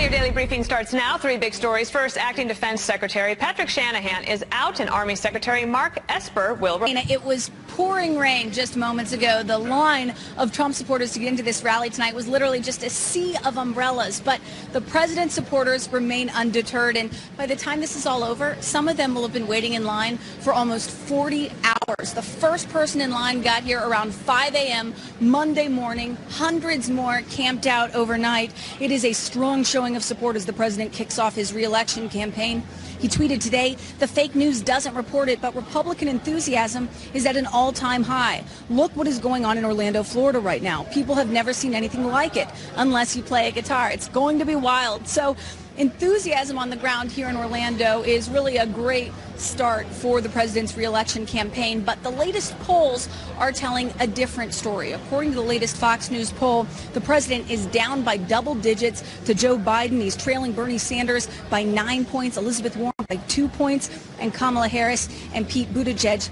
Your daily briefing starts now. Three big stories. First, Acting Defense Secretary Patrick Shanahan is out, and Army Secretary Mark Esper will. It was pouring rain just moments ago. The line of Trump supporters to get into this rally tonight was literally just a sea of umbrellas. But the president's supporters remain undeterred, and by the time this is all over, some of them will have been waiting in line for almost 40 hours. The first person in line got here around 5 a.m. Monday morning. Hundreds more camped out overnight. It is a strong showing of support as the president kicks off his re-election campaign. He tweeted today, "The fake news doesn't report it, but Republican enthusiasm is at an all-time high. Look what is going on in Orlando, Florida right now. People have never seen anything like it unless you play a guitar. It's going to be wild." So enthusiasm on the ground here in Orlando is really a great start for the president's re-election campaign, but the latest polls are telling a different story. According to the latest Fox News poll, the president is down by double digits to Joe Biden. He's trailing Bernie Sanders by 9 points, Elizabeth Warren by 2 points, and Kamala Harris and Pete Buttigieg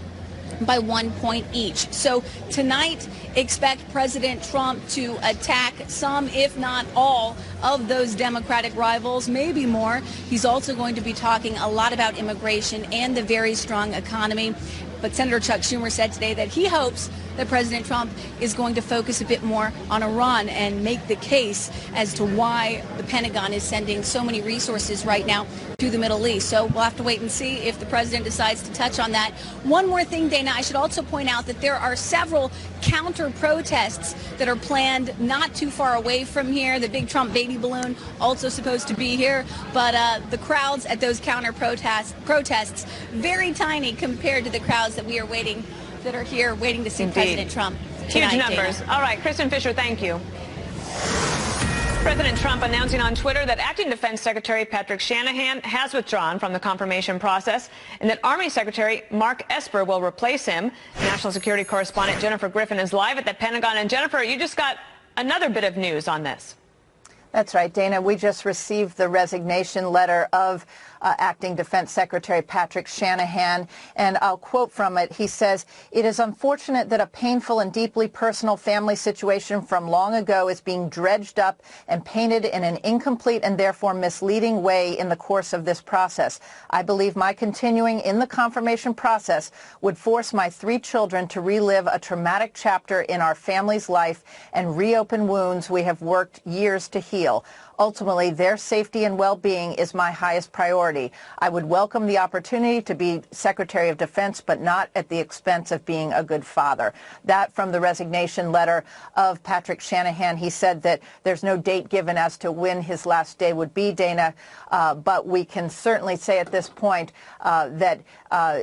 by 1 point each. So tonight, expect President Trump to attack some, if not all, of those Democratic rivals, maybe more. He's also going to be talking a lot about immigration and the very strong economy. But Senator Chuck Schumer said today that he hopes that President Trump is going to focus a bit more on Iran and make the case as to why the Pentagon is sending so many resources right now to the Middle East. So we'll have to wait and see if the president decides to touch on that. One more thing, Dana, I should also point out that there are several counter-protests that are planned not too far away from here. The big Trump baby balloon also supposed to be here, but the crowds at those counter-protests very tiny compared to the crowds that are here waiting to see Indeed. President Trump tonight. Huge numbers. Dana. All right, Kristen Fisher, thank you. President Trump announcing on Twitter that Acting Defense Secretary Patrick Shanahan has withdrawn from the confirmation process and that Army Secretary Mark Esper will replace him. National Security Correspondent Jennifer Griffin is live at the Pentagon. And Jennifer, you just got another bit of news on this. That's right, Dana. We just received the resignation letter of Acting Defense Secretary Patrick Shanahan, and I'll quote from it. He says, "It is unfortunate that a painful and deeply personal family situation from long ago is being dredged up and painted in an incomplete and therefore misleading way in the course of this process. I believe my continuing in the confirmation process would force my 3 children to relive a traumatic chapter in our family's life and reopen wounds we have worked years to heal. Ultimately, their safety and well-being is my highest priority. I would welcome the opportunity to be Secretary of Defense, but not at the expense of being a good father." That from the resignation letter of Patrick Shanahan. He said that there's no date given as to when his last day would be, Dana, but we can certainly say at this point that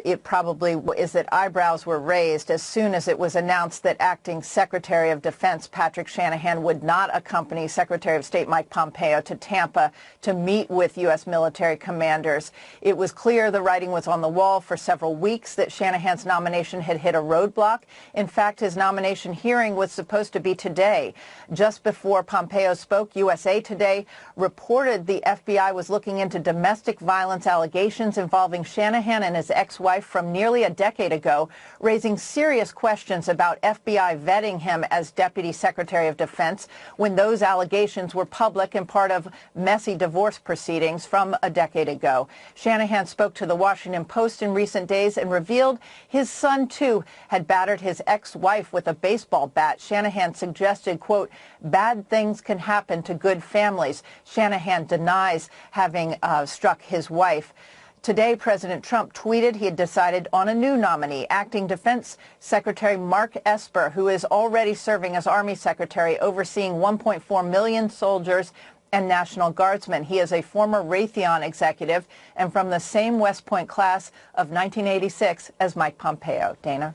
it probably is that eyebrows were raised as soon as it was announced that Acting Secretary of Defense Patrick Shanahan would not accompany Secretary of State Mike Pompeo to Tampa to meet with U.S. military commanders. It was clear the writing was on the wall for several weeks that Shanahan's nomination had hit a roadblock. In fact, his nomination hearing was supposed to be today. Just before Pompeo spoke, USA Today reported the FBI was looking into domestic violence allegations involving Shanahan and his ex-wife from nearly a decade ago, raising serious questions about FBI vetting him as Deputy Secretary of Defense when those allegations were public and part of messy divorce proceedings from a decade ago. Shanahan spoke to the Washington Post in recent days and revealed his son, too, had battered his ex-wife with a baseball bat. Shanahan suggested, quote, "Bad things can happen to good families." Shanahan denies having struck his wife. Today, President Trump tweeted he had decided on a new nominee, Acting Defense Secretary Mark Esper, who is already serving as Army Secretary, overseeing 1.4 million soldiers and National Guardsmen. He is a former Raytheon executive and from the same West Point class of 1986 as Mike Pompeo. Dana?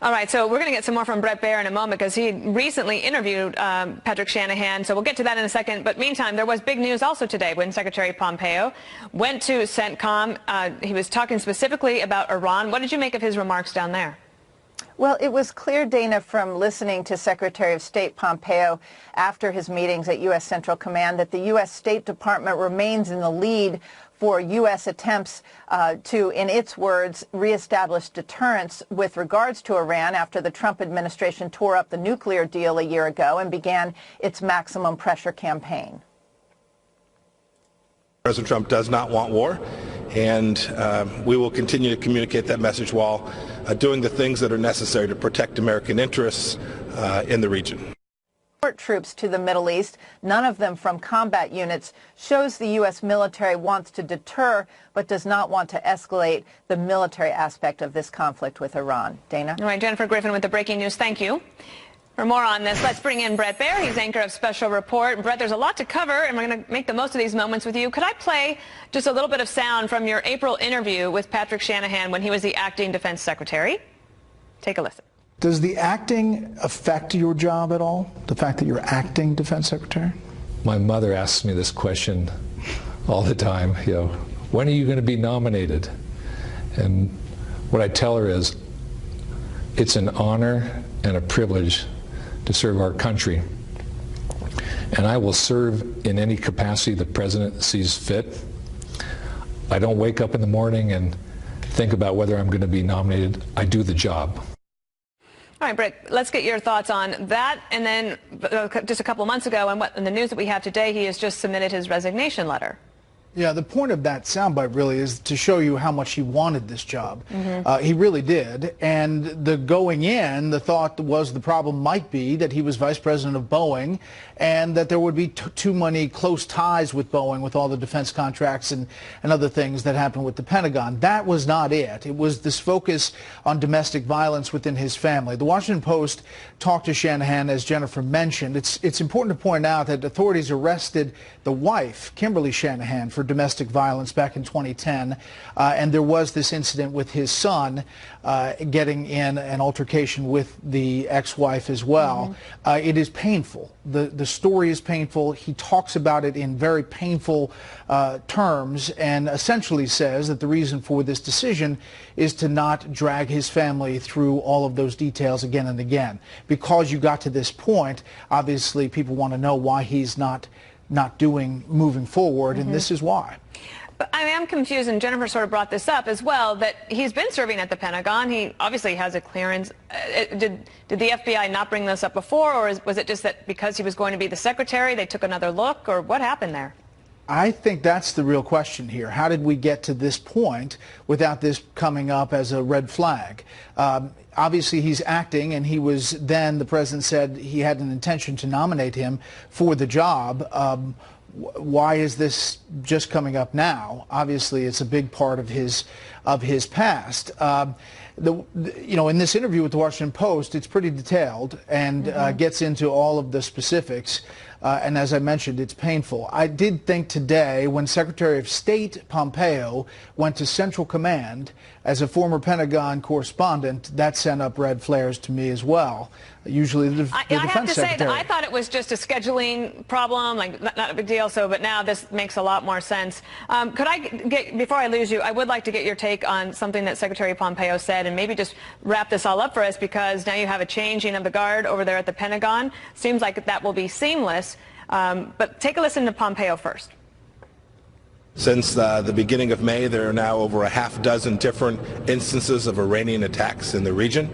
All right, so we're going to get some more from Bret Baier in a moment because he recently interviewed Patrick Shanahan, so we'll get to that in a second. But meantime, there was big news also today when Secretary Pompeo went to CENTCOM. He was talking specifically about Iran. What did you make of his remarks down there? Well, it was clear, Dana, from listening to Secretary of State Pompeo after his meetings at U.S. Central Command that the U.S. State Department remains in the lead for U.S. attempts to, in its words, reestablish deterrence with regards to Iran after the Trump administration tore up the nuclear deal a year ago and began its maximum pressure campaign. President Trump does not want war, and we will continue to communicate that message while doing the things that are necessary to protect American interests in the region. Troops to the Middle East, none of them from combat units, shows the U.S. military wants to deter but does not want to escalate the military aspect of this conflict with Iran. Dana? All right, Jennifer Griffin with the breaking news. Thank you. For more on this, let's bring in Brett Baer. He's anchor of Special Report. Brett, there's a lot to cover, and we're going to make the most of these moments with you. Could I play just a little bit of sound from your April interview with Patrick Shanahan when he was the acting defense secretary? Take a listen. Does the acting affect your job at all, the fact that you're acting defense secretary? My mother asks me this question all the time, when are you going to be nominated? And what I tell her is, it's an honor and a privilege to serve our country. And I will serve in any capacity the president sees fit. I don't wake up in the morning and think about whether I'm going to be nominated. I do the job. All right, Brett, let's get your thoughts on that. And then just a couple of months ago, and the news that we have today, he has just submitted his resignation letter. Yeah, the point of that soundbite really is to show you how much he wanted this job. He really did. And the going in, the thought was the problem might be that he was vice president of Boeing and that there would be too many close ties with Boeing with all the defense contracts and other things that happened with the Pentagon. That was not it. It was this focus on domestic violence within his family. The Washington Post talked to Shanahan, as Jennifer mentioned. It's important to point out that authorities arrested the wife, Kimberly Shanahan, for domestic violence back in 2010, and there was this incident with his son getting in an altercation with the ex-wife as well. It is painful. The story is painful. He talks about it in very painful terms and essentially says that the reason for this decision is to not drag his family through all of those details again and again. Because you got to this point, obviously people want to know why he's not moving forward, and this is why. But I am confused, and Jennifer sort of brought this up as well, that he's been serving at the Pentagon. He obviously has a clearance. Did the FBI not bring this up before, or was it just that because he was going to be the secretary, they took another look, or what happened there? I think that's the real question here. How did we get to this point without this coming up as a red flag? Obviously, he's acting, and he was then, the president said he had an intention to nominate him for the job. Why is this just coming up now? Obviously, it's a big part of his past. In this interview with the Washington Post, it's pretty detailed and gets into all of the specifics. And as I mentioned, it's painful. I did think today, when Secretary of State Pompeo went to Central Command as a former Pentagon correspondent, that sent up red flares to me as well. Usually the defense secretary. I have to say that I thought it was just a scheduling problem, like not a big deal. But now this makes a lot more sense. Could I get, before I lose you, I would like to get your take on something that Secretary Pompeo said, and maybe just wrap this all up for us, because now you have a changing of the guard over there at the Pentagon. Seems like that will be seamless. But take a listen to Pompeo first. Since the beginning of May, there are now over a half dozen different instances of Iranian attacks in the region.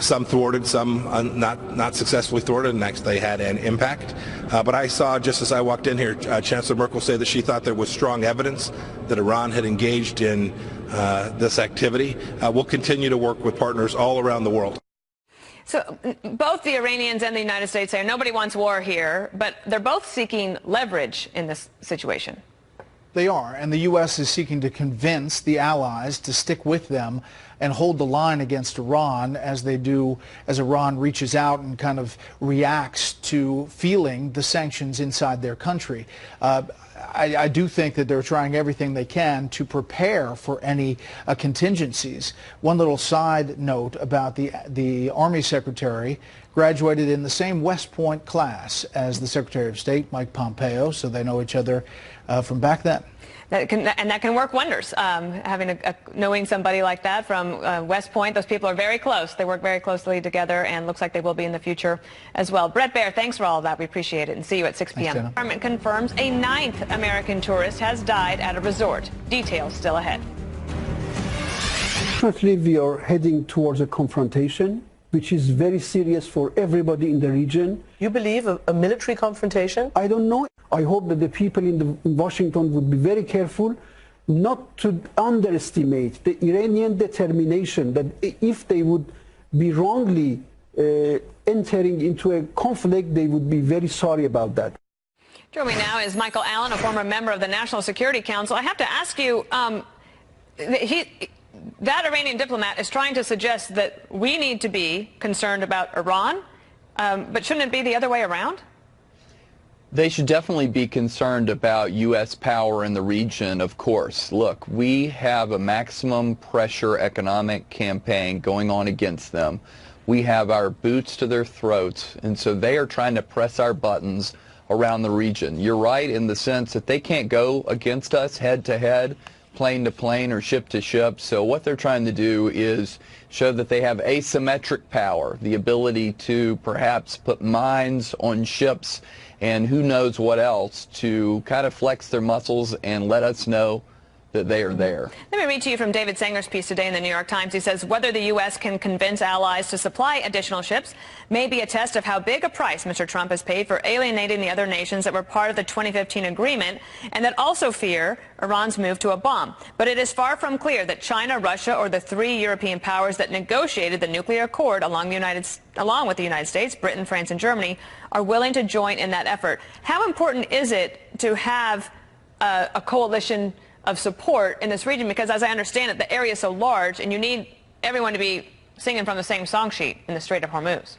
Some thwarted, some not successfully thwarted, and actually had an impact. But I saw, just as I walked in here, Chancellor Merkel say that she thought there was strong evidence that Iran had engaged in this activity. We'll continue to work with partners all around the world. So both the Iranians and the United States say nobody wants war here, but they're both seeking leverage in this situation. They are, and the U.S. is seeking to convince the allies to stick with them and hold the line against Iran as they do, as Iran reaches out and kind of reacts to feeling the sanctions inside their country. I do think that they're trying everything they can to prepare for any contingencies. One little side note about the Army Secretary graduated in the same West Point class as the Secretary of State, Mike Pompeo, so they know each other from back then. That can work wonders, knowing somebody like that from West Point. Those people are very close. They work very closely together, and looks like they will be in the future as well. Brett Baer, thanks for all of that. We appreciate it, and see you at 6 p.m. The department confirms a 9th American tourist has died at a resort. Details still ahead. Currently, we are heading towards a confrontation, which is very serious for everybody in the region. You believe a military confrontation? I don't know. I hope that the people in Washington would be very careful not to underestimate the Iranian determination, that if they would be wrongly entering into a conflict, they would be very sorry about that. Joining me now is Michael Allen, a former member of the National Security Council. I have to ask you, that Iranian diplomat is trying to suggest that we need to be concerned about Iran, but shouldn't it be the other way around? They should definitely be concerned about U.S. power in the region, of course. Look, we have a maximum pressure economic campaign going on against them. We have our boots to their throats, and so they are trying to press our buttons around the region. You're right in the sense that they can't go against us head to head, plane to plane, or ship to ship. So what they're trying to do is show that they have asymmetric power, the ability to perhaps put mines on ships and who knows what else to kind of flex their muscles and let us know that they are there. Let me read to you from David Sanger's piece today in the New York Times. He says, whether the U.S. can convince allies to supply additional ships may be a test of how big a price Mr. Trump has paid for alienating the other nations that were part of the 2015 agreement and that also fear Iran's move to a bomb. But it is far from clear that China, Russia, or the three European powers that negotiated the nuclear accord along with the United States, Britain, France, and Germany, are willing to join in that effort. How important is it to have a coalition of support in this region? Because as I understand it, the area is so large and you need everyone to be singing from the same song sheet in the Strait of Hormuz.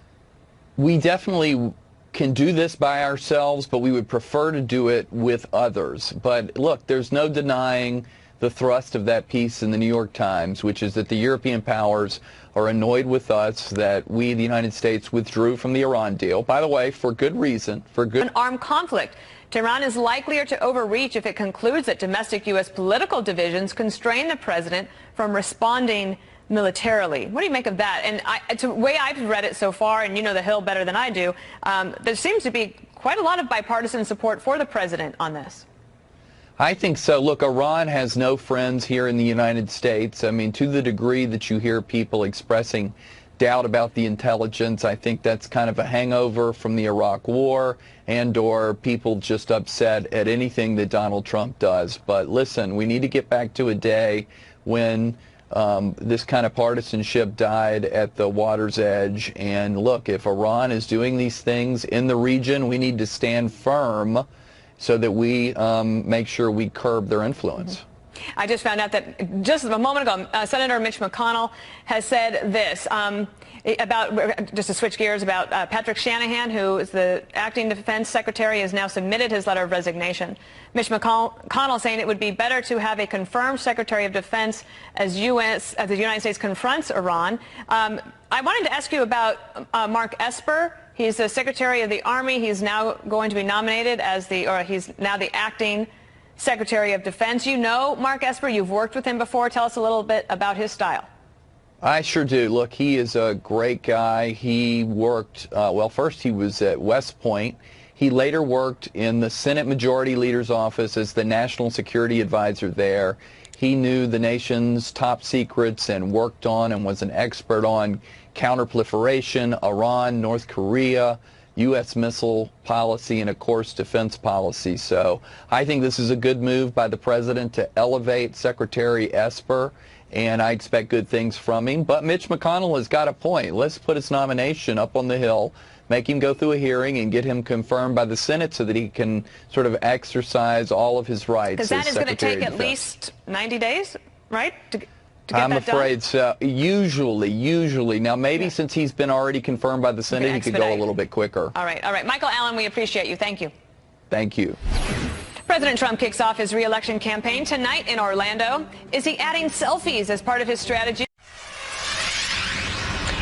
We definitely can do this by ourselves, but we would prefer to do it with others. But look, there's no denying the thrust of that piece in the New York Times, which is that the European powers are annoyed with us that we, the United States, withdrew from the Iran deal. By the way, for good reason, an armed conflict. Tehran is likelier to overreach if it concludes that domestic U.S. political divisions constrain the president from responding militarily. What do you make of that? And the way I've read it so far, and you know the Hill better than I do, there seems to be quite a lot of bipartisan support for the president on this. I think so. Look, Iran has no friends here in the United States. I mean, to the degree that you hear people expressing doubt about the intelligence, I think that's kind of a hangover from the Iraq War and or people just upset at anything that Donald Trump does. But listen, we need to get back to a day when this kind of partisanship died at the water's edge. And look, if Iran is doing these things in the region, we need to stand firm so that we make sure we curb their influence. Mm-hmm. I just found out that just a moment ago, Senator Mitch McConnell has said this about, just to switch gears, about Patrick Shanahan, who is the acting defense secretary, has now submitted his letter of resignation. Mitch McConnell saying it would be better to have a confirmed secretary of defense as the United States confronts Iran. I wanted to ask you about Mark Esper. He's the Secretary of the Army. He's now going to be nominated as he's now the acting Secretary of Defense. You know Mark Esper. You've worked with him before. Tell us a little bit about his style. I sure do. Look, he is a great guy. He worked, well, first he was at West Point. He later worked in the Senate Majority Leader's office as the National Security Advisor there. He knew the nation's top secrets and worked on and was an expert on counterproliferation, Iran, North Korea, U.S. missile policy, and, of course, defense policy. So I think this is a good move by the president to elevate Secretary Esper, and I expect good things from him. But Mitch McConnell has got a point. Let's put his nomination up on the Hill, make him go through a hearing, and get him confirmed by the Senate so that he can sort of exercise all of his rights as Secretary of Defense. Because that is going to take at least 90 days, right, to get that done? I'm afraid so. Usually. Now, maybe since he's been already confirmed by the Senate, he could go a little bit quicker. All right. Michael Allen, we appreciate you. Thank you. Thank you. President Trump kicks off his re-election campaign tonight in Orlando. Is he adding selfies as part of his strategy?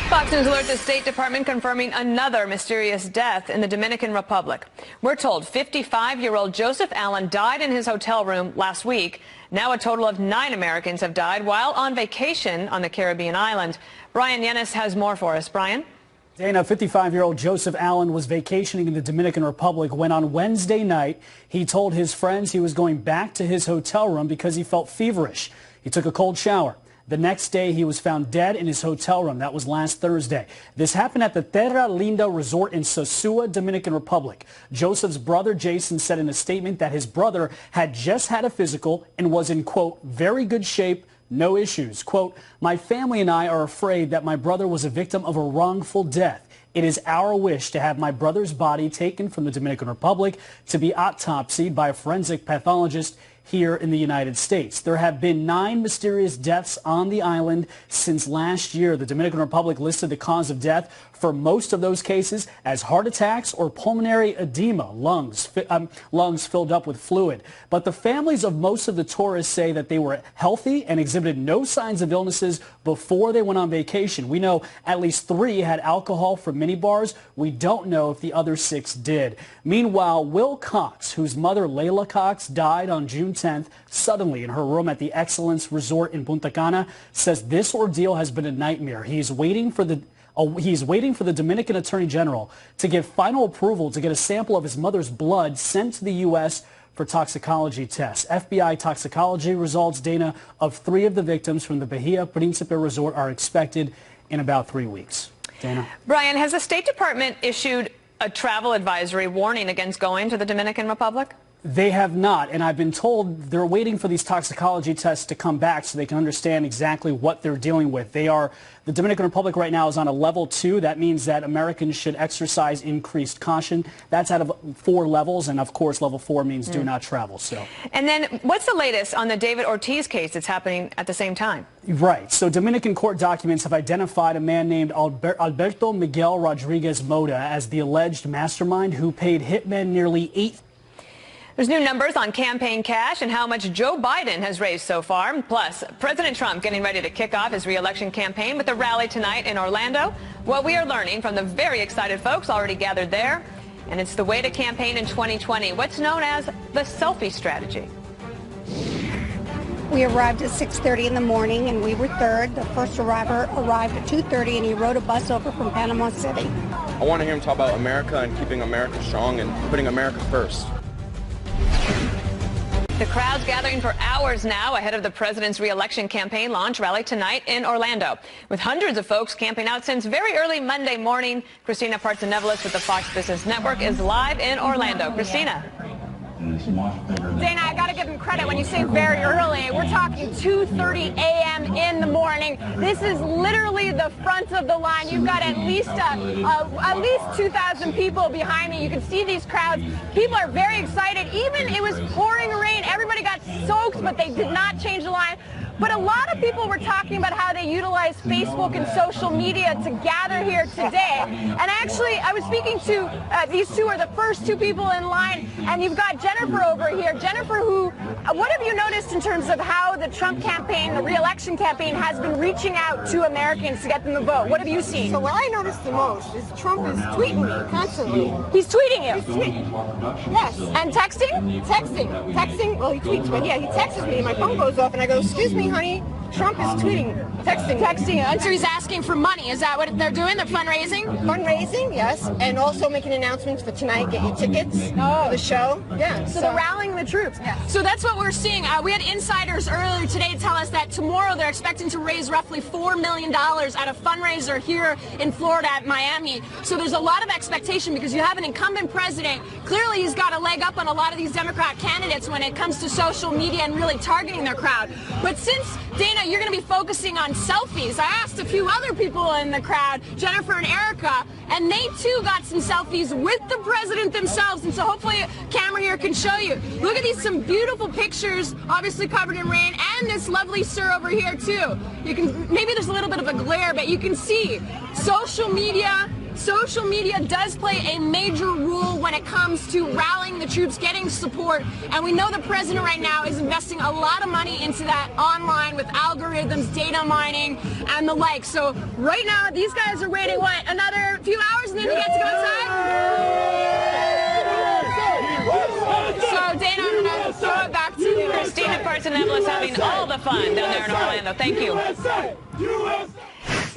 Fox News alerts the State Department confirming another mysterious death in the Dominican Republic. We're told 55-year-old Joseph Allen died in his hotel room last week. Now a total of 9 Americans have died while on vacation on the Caribbean island. Brian Yennis has more for us. Brian? Dana, 55-year-old Joseph Allen was vacationing in the Dominican Republic when on Wednesday night he told his friends he was going back to his hotel room because he felt feverish. He took a cold shower. The next day, he was found dead in his hotel room. That was last Thursday. This happened at the Terra Linda Resort in Sosua, Dominican Republic. Joseph's brother, Jason, said in a statement that his brother had just had a physical and was in, quote, very good shape, no issues. Quote, my family and I are afraid that my brother was a victim of a wrongful death. It is our wish to have my brother's body taken from the Dominican Republic to be autopsied by a forensic pathologist here in the United States. There have been 9 mysterious deaths on the island since last year. The Dominican Republic listed the cause of death for most of those cases as heart attacks or pulmonary edema, lungs filled up with fluid. But the families of most of the tourists say that they were healthy and exhibited no signs of illnesses before they went on vacation. We know at least 3 had alcohol from minibars. We don't know if the other 6 did. Meanwhile, Will Cox, whose mother Layla Cox died on June 10th suddenly in her room at the Excellence Resort in Punta Cana, says this ordeal has been a nightmare. He's waiting for the Dominican Attorney General to give final approval to get a sample of his mother's blood sent to the U.S. for toxicology tests. FBI toxicology results, Dana, of 3 of the victims from the Bahia Principe Resort are expected in about 3 weeks. Dana? Brian, has the State Department issued a travel advisory warning against going to the Dominican Republic? They have not, and I've been told they're waiting for these toxicology tests to come back so they can understand exactly what they're dealing with. The Dominican Republic right now is on a level 2. That means that Americans should exercise increased caution. That's out of 4 levels, and of course level 4 means do not travel. So. And then what's the latest on the David Ortiz case that's happening at the same time? Right. So Dominican court documents have identified a man named Alberto Miguel Rodriguez Mota as the alleged mastermind who paid hitmen nearly $8. There's new numbers on campaign cash and how much Joe Biden has raised so far. Plus, President Trump getting ready to kick off his re-election campaign with a rally tonight in Orlando. What we are learning from the very excited folks already gathered there. And it's the way to campaign in 2020, what's known as the selfie strategy. We arrived at 6:30 in the morning, and we were third. The first arriver arrived at 2:30, and he rode a bus over from Panama City. I want to hear him talk about America and keeping America strong and putting America first. The crowd's gathering for hours now ahead of the president's re-election campaign launch rally tonight in Orlando, with hundreds of folks camping out since very early Monday morning. Christina Partsenevelis with the Fox Business Network is live in Orlando. Christina. Dana, I got to give him credit when you say very early. We're talking 2:30 a.m. in the morning. This is literally the front of the line. You've got at least 2,000 people behind me. You can see these crowds. People are very excited. Even it was pouring rain. Everybody got soaked, but they did not change the line. But a lot of people were talking about how they utilize Facebook and social media to gather here today. And actually, I was speaking to these 2 are the first 2 people in line. And you've got Jennifer over here. Jennifer, what have you noticed in terms of how the Trump campaign, the re-election campaign, has been reaching out to Americans to get them to vote? What have you seen? So what I noticed the most is Trump is tweeting me constantly. He's tweeting you? He's tweeting. Yes. And texting? Texting. Well, he tweets, but yeah, he texts me. My phone goes off, and I go, excuse me, honey. Trump is texting you. And so he's asking for money. Is that what they're doing? They're fundraising? Fundraising, yes. And also making announcements for tonight. Get your tickets for the show. Yeah. So they're rallying the troops. Yeah. So that's what we're seeing. We had insiders earlier today tell us that tomorrow they're expecting to raise roughly $4 million at a fundraiser here in Florida at Miami. So there's a lot of expectation because you have an incumbent president. Clearly he's got a leg up on a lot of these Democrat candidates when it comes to social media and really targeting their crowd. But since, Dana, you're going to be focusing on selfies, I asked a few other people in the crowd, Jennifer and Erica, and they too got some selfies with the president themselves. And so hopefully a camera here can show you. Look at these, some beautiful pictures, obviously covered in rain, and this lovely sir over here too. You can, maybe there's a little bit of a glare, but you can see social media does play a major role when it comes to rallying the troops, getting support, and we know the president right now is investing a lot of money into that online with algorithms, data mining, and the like. So right now, these guys are waiting, what, another few hours, and then you get to go outside? So Dana, I'm going to throw it back to you. Christina Partsenevelis having all the fun down there in Orlando. Thank you.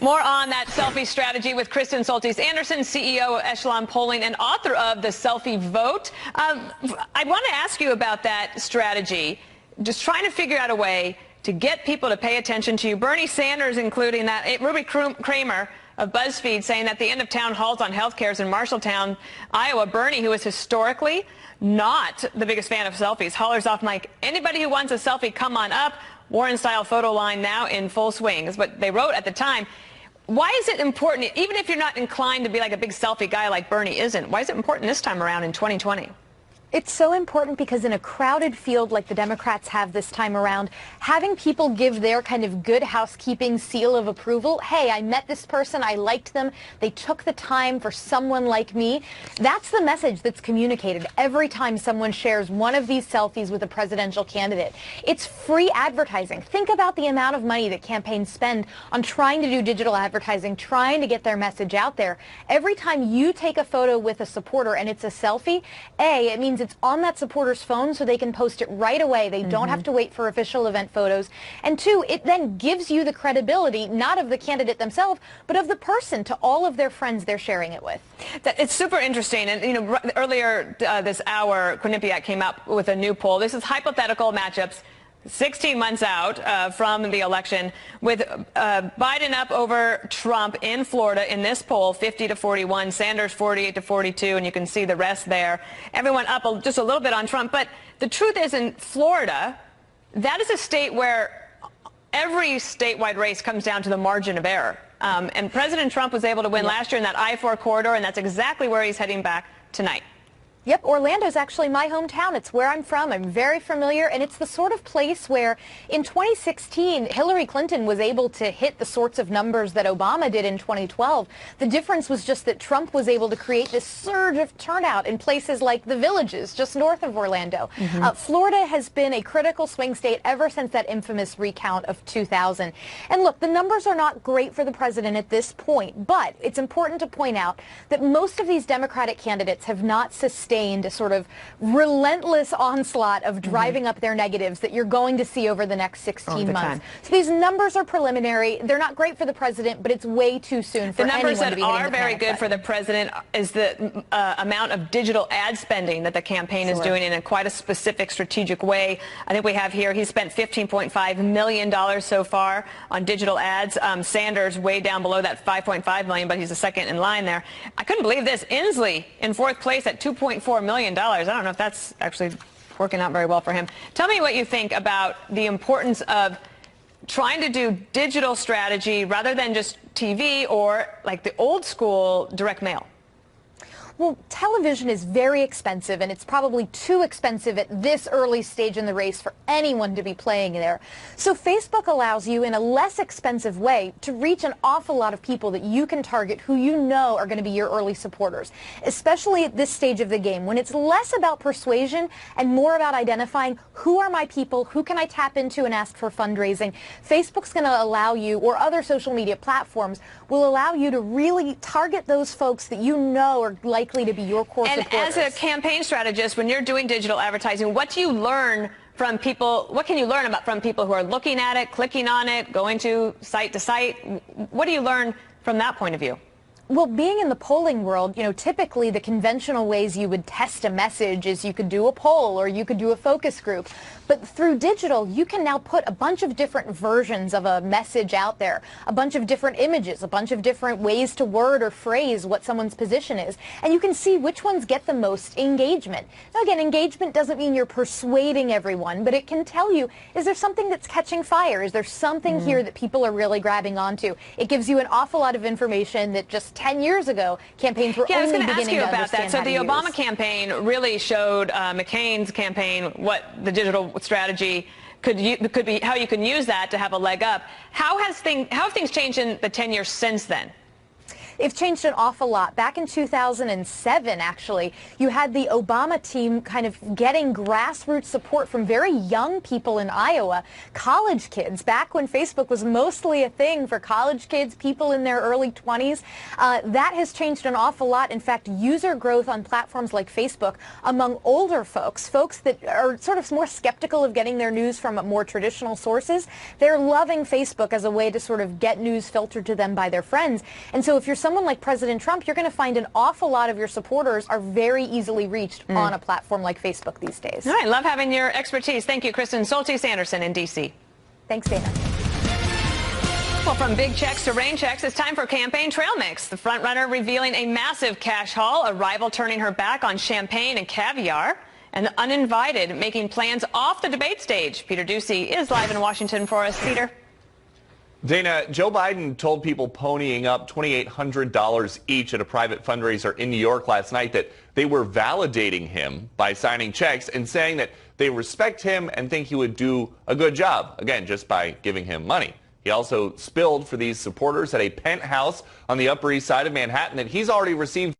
More on that selfie strategy with Kristen Soltis Anderson, CEO of Echelon Polling and author of The Selfie Vote. I want to ask you about that strategy, just trying to figure out a way to get people to pay attention to you. Bernie Sanders including that. Ruby Kramer of BuzzFeed saying that the end of town halls on health cares in Marshalltown, Iowa. Bernie, who is historically not the biggest fan of selfies, hollers off mic, anybody who wants a selfie, come on up. Warren-style photo line now in full swing is what they wrote at the time. Why is it important, even if you're not inclined to be like a big selfie guy like Bernie isn't, why is it important this time around in 2020? It's so important because in a crowded field like the Democrats have this time around, having people give their kind of good housekeeping seal of approval, hey, I met this person, I liked them, they took the time for someone like me, that's the message that's communicated every time someone shares one of these selfies with a presidential candidate. It's free advertising. Think about the amount of money that campaigns spend on trying to do digital advertising, trying to get their message out there. Every time you take a photo with a supporter and it's a selfie, A, it means it's on that supporter's phone so they can post it right away. They don't have to wait for official event photos. And two, it then gives you the credibility, not of the candidate themselves, but of the person to all of their friends they're sharing it with. It's super interesting. And, you know, earlier this hour, Quinnipiac came up with a new poll. This is hypothetical matchups 16 months out from the election, with Biden up over Trump in Florida in this poll, 50-41, Sanders 48-42, and you can see the rest there. Everyone up just a little bit on Trump. But the truth is, in Florida, that is a state where every statewide race comes down to the margin of error. And President Trump was able to win last year in that I-4 corridor, and that's exactly where he's heading back tonight. Yep, Orlando's actually my hometown. It's where I'm from. I'm very familiar, and it's the sort of place where in 2016, Hillary Clinton was able to hit the sorts of numbers that Obama did in 2012. The difference was just that Trump was able to create this surge of turnout in places like the Villages, just north of Orlando. Florida has been a critical swing state ever since that infamous recount of 2000. And look, the numbers are not great for the president at this point, but it's important to point out that most of these Democratic candidates have not sustained a sort of relentless onslaught of driving up their negatives that you're going to see over the next 16 months. So these numbers are preliminary. They're not great for the president, but it's way too soon for anyone to be hitting the panic button. The numbers that are very good for the president is the amount of digital ad spending that the campaign is doing in quite a specific strategic way. I think we have here, he spent $15.5 million so far on digital ads. Sanders way down below that $5.5 million, but he's the second in line there. I couldn't believe this. Inslee in fourth place at $2.4 million. I don't know if that's actually working out very well for him. Tell me what you think about the importance of trying to do digital strategy rather than just TV or like the old school direct mail. Well, television is very expensive, and it's probably too expensive at this early stage in the race for anyone to be playing there. So Facebook allows you, in a less expensive way, to reach an awful lot of people that you can target who you know are going to be your early supporters, especially at this stage of the game, when it's less about persuasion and more about identifying who are my people, who can I tap into and ask for fundraising. Facebook's going to allow you, or other social media platforms, will allow you to really target those folks that you know are likely to be your core supporters. And as a campaign strategist, when you're doing digital advertising, what do you learn from people? What can you learn from people who are looking at it, clicking on it, going to site? What do you learn from that point of view? Well, being in the polling world, you know, typically the conventional ways you would test a message is you could do a poll or you could do a focus group. But through digital, you can now put a bunch of different versions of a message out there, a bunch of different images, a bunch of different ways to word or phrase what someone's position is. And you can see which ones get the most engagement. Now, again, engagement doesn't mean you're persuading everyone, but it can tell you, is there something that's catching fire? Is there something here that people are really grabbing onto? It gives you an awful lot of information that just 10 years ago, campaigns were only beginning to understand. So the Obama campaign really showed McCain's campaign what the digital strategy could be, how you can use that to have a leg up. How have things changed in the 10 years since then? They've changed an awful lot. Back in 2007, actually, you had the Obama team kind of getting grassroots support from very young people in Iowa, college kids, back when Facebook was mostly a thing for college kids, people in their early 20s. That has changed an awful lot. In fact, user growth on platforms like Facebook among older folks that are sort of more skeptical of getting their news from more traditional sources, they're loving Facebook as a way to sort of get news filtered to them by their friends. And so if you're someone like President Trump, you're going to find an awful lot of your supporters are very easily reached on a platform like Facebook these days. All right, love having your expertise. Thank you, Kristen Soltis Anderson in D.C. Thanks, Dana. Well, from big checks to rain checks, it's time for campaign trail mix. The frontrunner revealing a massive cash haul, a rival turning her back on champagne and caviar, and the uninvited making plans off the debate stage. Peter Ducey is live in Washington for us. Peter. Dana, Joe Biden told people ponying up $2,800 each at a private fundraiser in New York last night that they were validating him by signing checks and saying that they respect him and think he would do a good job, again, just by giving him money. He also spilled for these supporters at a penthouse on the Upper East Side of Manhattan that he's already received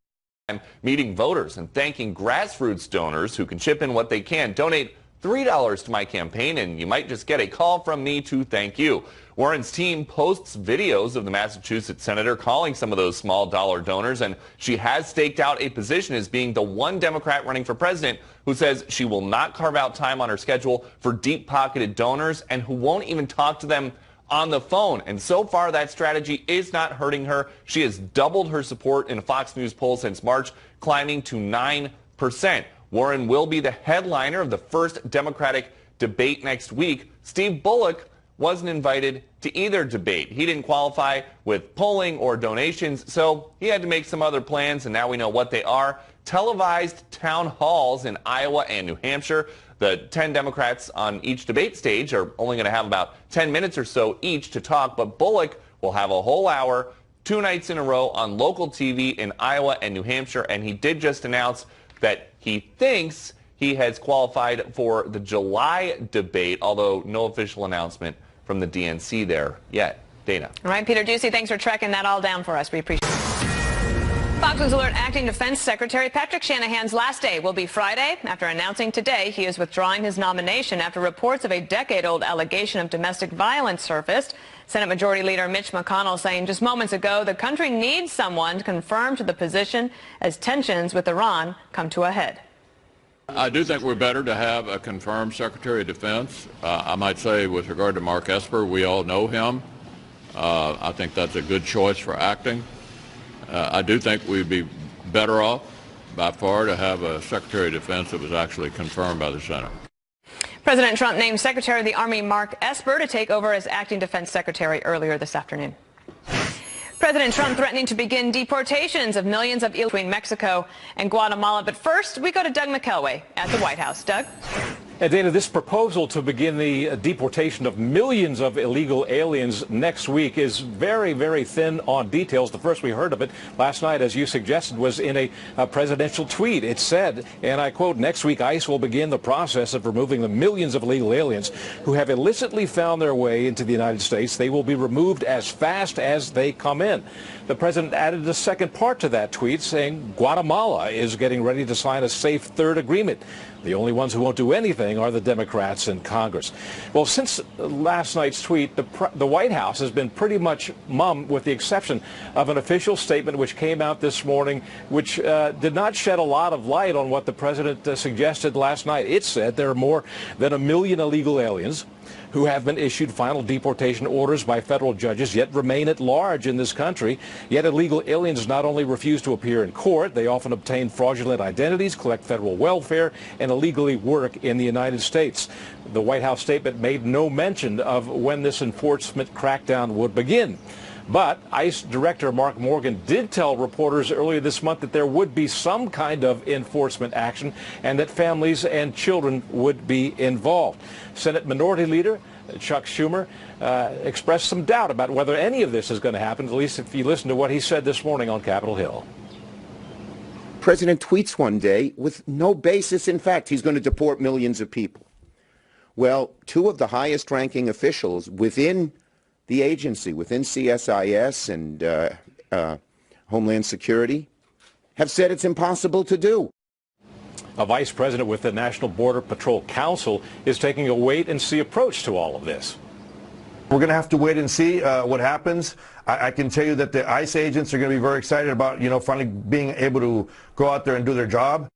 time meeting voters and thanking grassroots donors who can chip in what they can. Donate $3 to my campaign and you might just get a call from me to thank you. Warren's team posts videos of the Massachusetts senator calling some of those small dollar donors, and she has staked out a position as being the one Democrat running for president who says she will not carve out time on her schedule for deep-pocketed donors and who won't even talk to them on the phone. And so far, that strategy is not hurting her. She has doubled her support in a Fox News poll since March, climbing to 9%. Warren will be the headliner of the first Democratic debate next week. Steve Bullock wasn't invited to either debate. He didn't qualify with polling or donations, so he had to make some other plans, and now we know what they are. Televised town halls in Iowa and New Hampshire. The 10 Democrats on each debate stage are only going to have about 10 minutes or so each to talk, but Bullock will have a whole hour, 2 nights in a row on local TV in Iowa and New Hampshire, and he did just announce that he thinks he has qualified for the July debate, although no official announcement from the DNC there yet. Dana. All right, Peter Ducey, thanks for tracking that all down for us. We appreciate it. Fox News Alert Acting Defense Secretary Patrick Shanahan's last day will be Friday after announcing today he is withdrawing his nomination after reports of a decade-old allegation of domestic violence surfaced. Senate Majority Leader Mitch McConnell saying just moments ago the country needs someone confirmed to the position as tensions with Iran come to a head. I do think we're better to have a confirmed Secretary of Defense. I might say with regard to Mark Esper, we all know him. I think that's a good choice for acting. I do think we'd be better off by far to have a Secretary of Defense that was actually confirmed by the Senate. President Trump named Secretary of the Army Mark Esper to take over as acting defense secretary earlier this afternoon. President Trump threatening to begin deportations of millions of illegals between Mexico and Guatemala. But first, we go to Doug McKelway at the White House. Doug? And Dana, this proposal to begin the deportation of millions of illegal aliens next week is very, very thin on details. The first we heard of it last night, as you suggested, was in a presidential tweet. It said, and I quote, "Next week, ICE will begin the process of removing the millions of illegal aliens who have illicitly found their way into the United States. They will be removed as fast as they come in." The president added a second part to that tweet saying Guatemala is getting ready to sign a safe third agreement. The only ones who won't do anything are the Democrats in Congress. Well, since last night's tweet, the White House has been pretty much mum, with the exception of an official statement which came out this morning, which did not shed a lot of light on what the president suggested last night. It said there are more than 1 million illegal aliens who have been issued final deportation orders by federal judges, yet remain at large in this country. Yet illegal aliens not only refuse to appear in court, they often obtain fraudulent identities, collect federal welfare, and illegally work in the United States. The White House statement made no mention of when this enforcement crackdown would begin. But ICE Director Mark Morgan did tell reporters earlier this month that there would be some kind of enforcement action and that families and children would be involved. Senate Minority Leader Chuck Schumer expressed some doubt about whether any of this is going to happen, at least if you listen to what he said this morning on Capitol Hill. President tweets one day with no basis in fact he's going to deport millions of people. Well, 2 of the highest ranking officials within the agency, within CSIS and Homeland Security, have said it's impossible to do. A vice president with the National Border Patrol Council is taking a wait-and-see approach to all of this. We're going to have to wait and see what happens. I can tell you that the ICE agents are going to be very excited about, finally being able to go out there and do their job.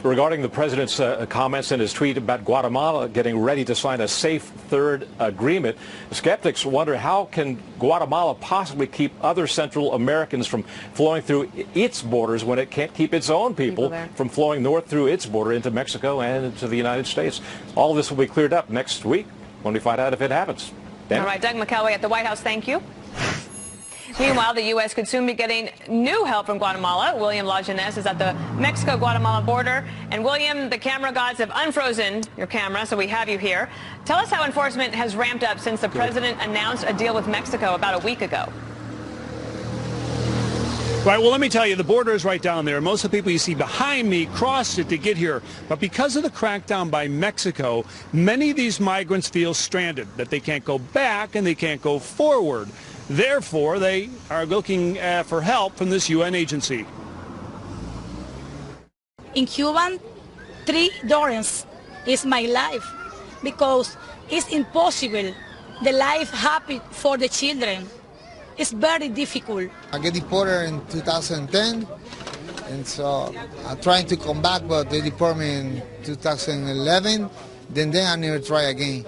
Regarding the president's comments in his tweet about Guatemala getting ready to sign a safe third agreement, skeptics wonder how can Guatemala possibly keep other Central Americans from flowing through its borders when it can't keep its own people from flowing north through its border into Mexico and into the United States. All of this will be cleared up next week. when we find out if it happens. All right, Doug McKelway at the White House, thank you. Meanwhile, the U.S. could soon be getting new help from Guatemala. William Lajeunesse is at the Mexico-Guatemala border. And William, the camera gods have unfrozen your camera, so we have you here. Tell us how enforcement has ramped up since the president announced a deal with Mexico about a week ago. Right, well, let me tell you, the border is right down there. Most of the people you see behind me crossed it to get here. But because of the crackdown by Mexico, many of these migrants feel stranded, that they can't go back and they can't go forward. Therefore, they are looking for help from this UN agency. In Cuba, $3 is my life because it's impossible. The life happy for the children. It's very difficult. I get deported in 2010, and so I'm trying to come back, but they deported me in 2011. Then I never try again.